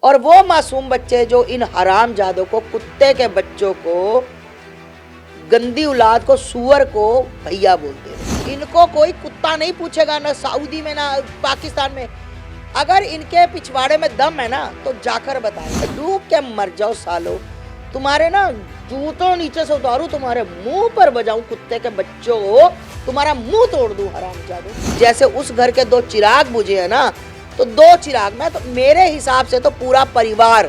और वो मासूम बच्चे जो इन हरामजादों को, कुत्ते के बच्चों को, गंदी औलाद को, सुअर को भैया बोलते हैं। इनको कोई कुत्ता नहीं पूछेगा, ना सऊदी में ना पाकिस्तान में। अगर इनके पिछवाड़े में दम है ना तो जाकर बताएं। डूब के मर जाओ सालो, तुम्हारे ना जूतों नीचे से उतारूं, तुम्हारे मुंह पर बजाऊं, कुत्ते के बच्चों हो, तुम्हारा मुंह तोड़ दूं हरामजादे। जैसे उस घर के 2 चिराग बुझे है ना, तो 2 चिराग में तो मेरे हिसाब से तो पूरा परिवार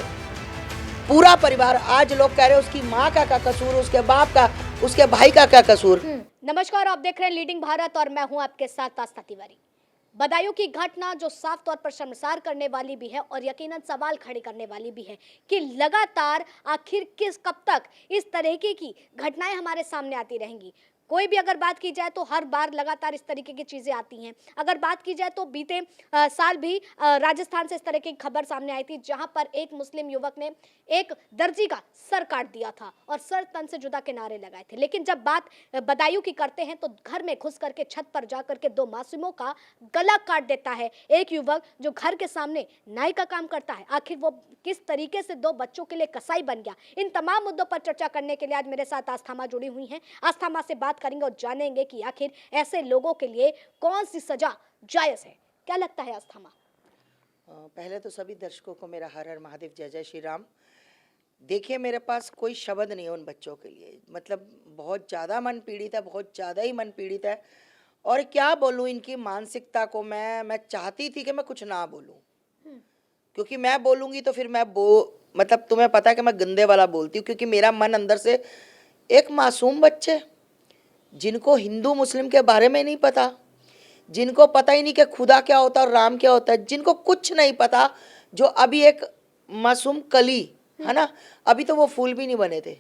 आज लोग कह रहे हैं उसकी माँ का क्या कसूर, उसके बाप का, उसके भाई का क्या कसूर। नमस्कार, आप देख रहे हैं लीडिंग भारत और मैं हूं आपके साथ आस्था तिवारी। बदायूं की घटना जो साफ तौर पर शर्मसार करने वाली भी है और यकीनन सवाल खड़े करने वाली भी है कि लगातार आखिर कब तक इस तरह की घटनाएं हमारे सामने आती रहेंगी। कोई भी अगर बात की जाए तो हर बार लगातार इस तरीके की चीज़ें आती हैं। अगर बात की जाए तो बीते साल भी राजस्थान से इस तरह की खबर सामने आई थी, जहां पर एक मुस्लिम युवक ने एक दर्जी का सर काट दिया था और सर तन से जुदा के नारे लगाए थे। लेकिन जब बात बदायूं की करते हैं तो घर में घुस करके छत पर जा करके 2 मासूमों का गला काट देता है एक युवक जो घर के सामने नाई का काम करता है। आखिर वो किस तरीके से 2 बच्चों के लिए कसाई बन गया, इन तमाम मुद्दों पर चर्चा करने के लिए आज मेरे साथ आस्थामा जुड़ी हुई हैं। आस्थामा से बात करेंगे और जानेंगे कि आखिर ऐसे लोगों के लिए कौन सी सजा जायज है। क्या लगता है आस्थामा? पहले तो सभी दर्शकों को मेरा हर हर महादेव, जय जय श्री राम। देखिए, मेरे पास कोई शब्द नहीं है उन बच्चों के लिए। मतलब बहुत ज़्यादा मन पीड़ित है, बहुत ज़्यादा ही मन पीड़ित है। और क्या बोलूँ इनकी मानसिकता को। मैं चाहती थी कि मैं कुछ ना बोलूँ, क्योंकि मैं बोलूँगी तो फिर मतलब तुम्हें पता है कि मैं गंदे वाला बोलती हूँ, क्योंकि मेरा मन अंदर से एक मासूम बच्चे जिनको हिंदू मुस्लिम के बारे में नहीं पता, जिनको पता ही नहीं कि खुदा क्या होता है और राम क्या होता है, जिनको कुछ नहीं पता, जो अभी एक मासूम कली है ना, अभी तो वो फूल भी नहीं बने थे।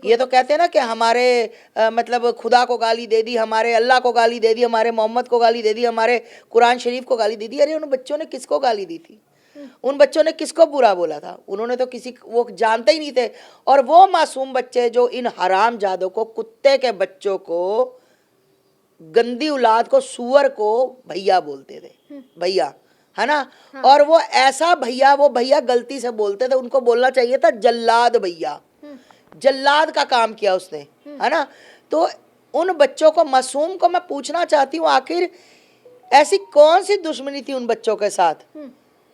ये तो कहते हैं ना कि हमारे मतलब खुदा को गाली दे दी, हमारे अल्लाह को गाली दे दी, हमारे मोहम्मद को गाली दे दी, हमारे कुरान शरीफ को गाली दे दी। अरे उन बच्चों ने किसको गाली दी थी? उन बच्चों ने किसको बुरा बोला था? उन्होंने तो किसी, वो जानते ही नहीं थे। और वो मासूम बच्चे जो इन हरामजादों को, कुत्ते के बच्चों को, गंदी औलाद को, सुअर को भैया बोलते थे, भैया, है ना। हाँ। और वो ऐसा भैया, वो भैया गलती से बोलते थे, उनको बोलना चाहिए था जल्लाद भैया। जल्लाद का काम किया उसने, है ना। तो उन बच्चों को, मासूम को मैं पूछना चाहती हूँ, आखिर ऐसी कौन सी दुश्मनी थी उन बच्चों के साथ,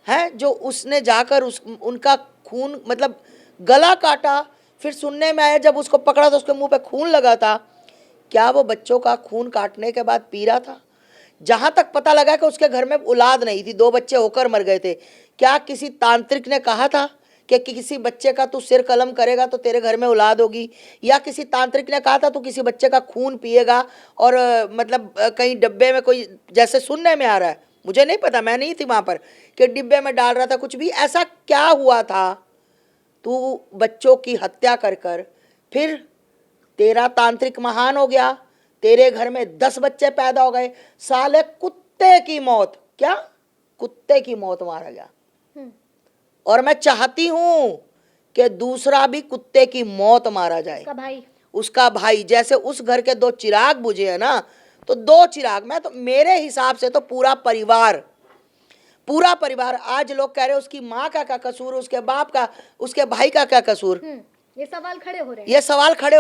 है, जो उसने जाकर उनका खून, मतलब गला काटा। फिर सुनने में आया जब उसको पकड़ा तो उसके मुंह पे खून लगा था। क्या वो बच्चों का खून काटने के बाद पी रहा था? जहां तक पता लगा कि उसके घर में औलाद नहीं थी, 2 बच्चे होकर मर गए थे। क्या किसी तांत्रिक ने कहा था कि किसी बच्चे का तू सिर कलम करेगा तो तेरे घर में औलाद होगी? या किसी तांत्रिक ने कहा था तू किसी बच्चे का खून पिएगा और मतलब कहीं डब्बे में, कोई, जैसे सुनने में आ रहा है, मुझे नहीं पता, मैं नहीं थी वहां पर, कि डिब्बे में डाल रहा था कुछ भी? ऐसा क्या हुआ था? तू बच्चों की हत्या कर कर फिर तेरा तांत्रिक महान हो गया, तेरे घर में 10 बच्चे पैदा हो गए। साले कुत्ते की मौत, क्या कुत्ते की मौत मारा गया। और मैं चाहती हूं कि दूसरा भी कुत्ते की मौत मारा जाए, उसका भाई। जैसे उस घर के 2 चिराग बुझे है ना, तो 2 चिराग में तो मेरे हिसाब से तो पूरा परिवार आज लोग कह रहे हैं उसकी माँ का क्या कसूर, उसके बाप का, उसके भाई का क्या कसूर। ये सवाल खड़े हो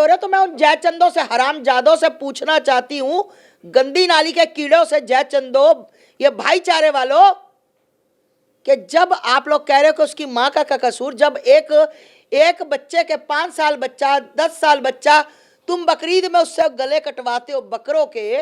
रहे हैं। तो मैं उन जयचंदों से, हरामजादों से पूछना चाहती हूँ, गंदी नाली के कीड़ों से, जयचंदों, ये भाईचारे वालों, कि जब आप लोग कह रहे हो कि उसकी माँ का क्या कसूर, जब एक बच्चे के 5 साल बच्चा, 10 साल बच्चा, तुम बकरीद में उससे गले कटवाते हो बकरों के,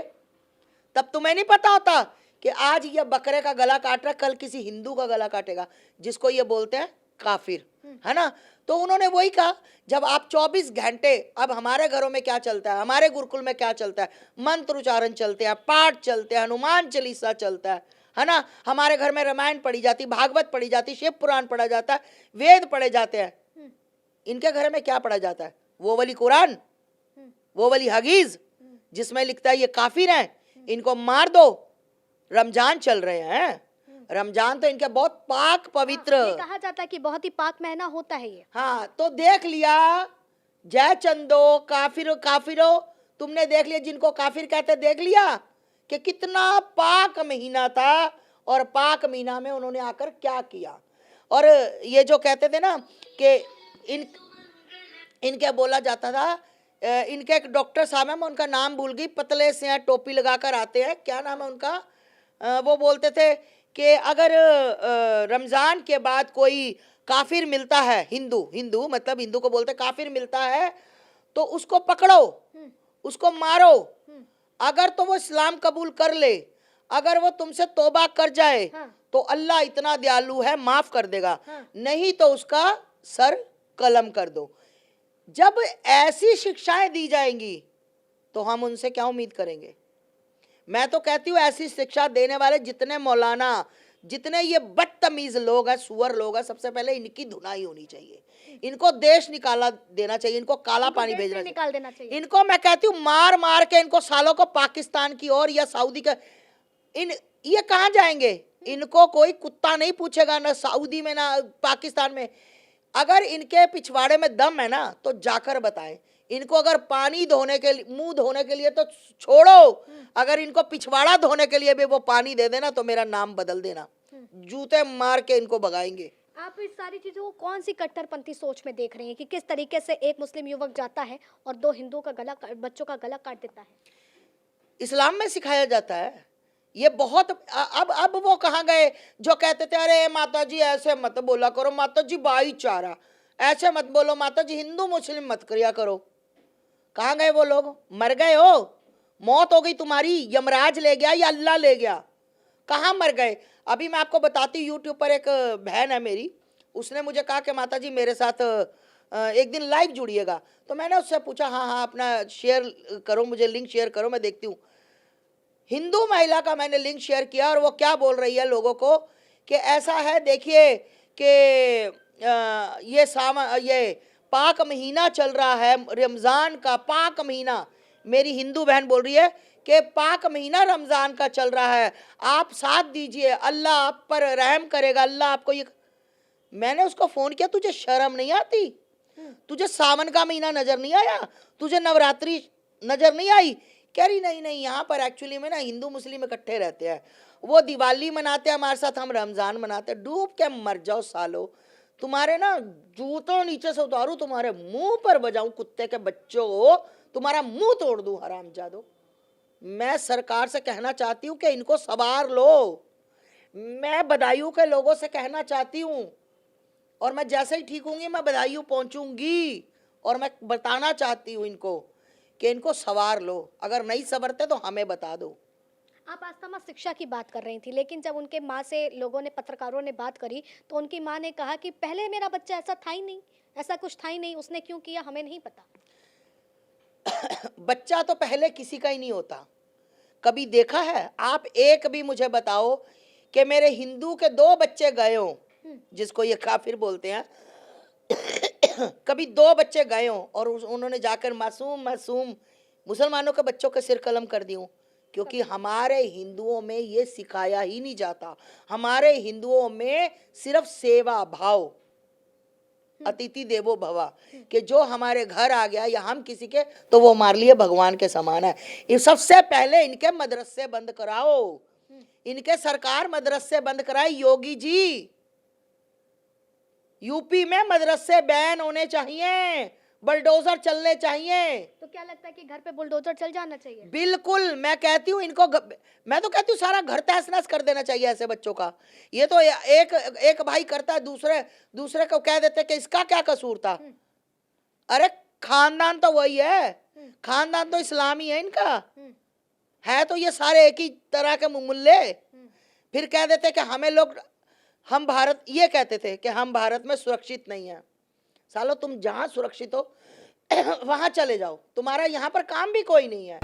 तब तुम्हें नहीं पता होता कि आज ये बकरे का गला काट रहा, कल किसी हिंदू का गला काटेगा, जिसको ये बोलते हैं काफिर, है ना। तो उन्होंने वही कहा, जब आप 24 घंटे, अब हमारे घरों में क्या चलता है, हमारे गुरुकुल में क्या चलता है, मंत्र उच्चारण चलते हैं, पाठ चलते हैं, हनुमान चालीसा चलता है ना। हमारे घर में रामायण पढ़ी जाती, भागवत पढ़ी जाती, शिव पुराण पढ़ा जाता है, वेद पढ़े जाते हैं। इनके घर में क्या पढ़ा जाता है? वो वाली कुरान, वो वाली हदीस जिसमें लिखता है ये काफिर हैं, इनको मार दो। रमजान चल रहे हैं, रमजान तो इनके बहुत पाक पवित्र, ये कहा जाता है कि बहुत ही पाक महीना होता है ये। हाँ, तो देख लिया जयचंदो, काफिरो, तुमने देख लिया, जिनको काफिर कहते, देख लिया कि कितना पाक महीना था। और पाक महीना में उन्होंने आकर क्या किया? और ये जो कहते थे ना कि इनके बोला जाता था, इनके एक डॉक्टर साहब हैं, मैं उनका नाम भूल गई, पतले से हैं, टोपी लगाकर आते हैं, क्या नाम है उनका, वो बोलते थे कि अगर रमज़ान के बाद कोई काफिर मिलता है, हिंदू मतलब हिंदू को बोलते काफिर मिलता है, तो उसको पकड़ो, उसको मारो, अगर तो वो इस्लाम कबूल कर ले, अगर वो तुमसे तौबा कर जाए तो अल्लाह इतना दयालु है, माफ कर देगा, नहीं तो उसका सर कलम कर दो। जब ऐसी शिक्षाएं दी जाएंगी तो हम उनसे क्या उम्मीद करेंगे। मैं तो कहती हूँ ऐसी शिक्षा देने वाले जितने मौलाना, जितने ये बदतमीज लोग हैं, सुअर लोग हैं, सबसे पहले इनकी धुनाई होनी चाहिए, इनको देश निकाला देना चाहिए, इनको काला पानी भेजना निकाल देना चाहिए। इनको मैं कहती हूँ मार मार के इनको सालों को पाकिस्तान की ओर या सऊदी का, ये कहाँ जाएंगे, इनको कोई कुत्ता नहीं पूछेगा, ना सऊदी में ना पाकिस्तान में। अगर इनके पिछवाड़े में दम है ना तो जाकर बताएं इनको, अगर पानी धोने के लिए, मुंह धोने के लिए तो छोड़ो, अगर इनको पिछवाड़ा धोने के लिए भी वो पानी दे देना तो मेरा नाम बदल देना, जूते मार के इनको भगाएंगे। आप इस सारी चीजों को कौन सी कट्टरपंथी सोच में देख रहे हैं कि किस तरीके से एक मुस्लिम युवक जाता है और 2 हिंदुओं का गला, बच्चों का गला काट देता है। इस्लाम में सिखाया जाता है ये बहुत। अब वो कहाँ गए जो कहते थे अरे माता जी ऐसे मत बोला करो, माता जी भाईचारा, ऐसे मत बोलो माता जी, हिंदू मुस्लिम मत किया करो। कहाँ गए वो लोग, मर गए हो, मौत हो गई तुम्हारी, यमराज ले गया या अल्लाह ले गया, कहाँ मर गए। अभी मैं आपको बताती हूँ, यूट्यूब पर एक बहन है मेरी, उसने मुझे कहा कि माता जी मेरे साथ एक दिन लाइव जुड़िएगा, तो मैंने उससे पूछा हाँ हाँ अपना शेयर करो, मुझे लिंक शेयर करो, मैं देखती हूँ। हिंदू महिला का मैंने लिंक शेयर किया और वो क्या बोल रही है लोगों को कि ऐसा है, देखिए कि ये पाक महीना चल रहा है, रमज़ान का पाक महीना, मेरी हिंदू बहन बोल रही है कि पाक महीना रमज़ान का चल रहा है, आप साथ दीजिए, अल्लाह आप पर रहम करेगा, अल्लाह आपको ये। मैंने उसको फ़ोन किया, तुझे शर्म नहीं आती, तुझे सावन का महीना नज़र नहीं आया, तुझे नवरात्रि नज़र नहीं आई। कह रही नहीं नहीं, यहाँ पर एक्चुअली में ना हिंदू मुस्लिम इकट्ठे रहते हैं, वो दिवाली मनाते हैं हमारे साथ, हम रमज़ान मनाते हैं। डूब के मर जाओ सालो, तुम्हारे ना जूतों नीचे से उतारूं, तुम्हारे मुंह पर बजाऊं, कुत्ते के बच्चों, तुम्हारा मुंह तोड़ दूं हरामजादो। मैं सरकार से कहना चाहती हूँ कि इनको सवार लो, मैं बदायूं के लोगों से कहना चाहती हूँ, और मैं जैसे ही ठीक होंगी मैं बदायूं पहुंचूंगी, और मैं बताना चाहती हूँ इनको कि इनको सवार लो, अगर नहीं संवरते तो हमें बता दो। आप आस्था माँ शिक्षा की बात कर रही थी, लेकिन जब उनके माँ से लोगों ने, पत्रकारों ने बात करी तो उनकी माँ ने कहा कि पहले मेरा बच्चा ऐसा था ही नहीं, ऐसा कुछ था ही नहीं, उसने क्यों किया हमें नहीं पता। बच्चा तो पहले किसी का ही नहीं होता, कभी देखा है आप? एक भी मुझे बताओ कि मेरे हिंदू के 2 बच्चे गए हों, जिसको ये काफिर बोलते हैं, कभी 2 बच्चे गए हों और उन्होंने जाकर मासूम मासूम मुसलमानों के बच्चों के सिर कलम कर दिए हों? क्योंकि हमारे हिंदुओं में ये सिखाया ही नहीं जाता। हमारे हिंदुओं में सिर्फ सेवा भाव, अतिथि देवो भवा, कि जो हमारे घर आ गया या हम किसी के, तो वो हमारे लिए भगवान के समान है। ये सबसे पहले इनके मदरसे बंद कराओ, इनके सरकार मदरसे बंद कराए। योगी जी, यूपी में मदरसे बैन होने चाहिए, बुलडोजर चलने चाहिए। तो क्या लगता है कि घर पे बुलडोजर चल जाना चाहिए? बिल्कुल, मैं कहती हूँ इनको, मैं तो कहती हूँ सारा घर तहस नहस कर देना चाहिए ऐसे बच्चों का। ये तो एक भाई करता है, दूसरे को कह देते कि इसका क्या कसूर था। अरे खानदान तो वही है, खानदान तो इस्लामी है इनका, है तो ये सारे एक ही तरह के मुल्ले। फिर कह देते कि हमें लोग, हम भारत, ये कहते थे कि हम भारत में सुरक्षित नहीं है। सालो तुम जहां सुरक्षित हो वहां चले जाओ, तुम्हारा यहाँ पर काम भी कोई नहीं है।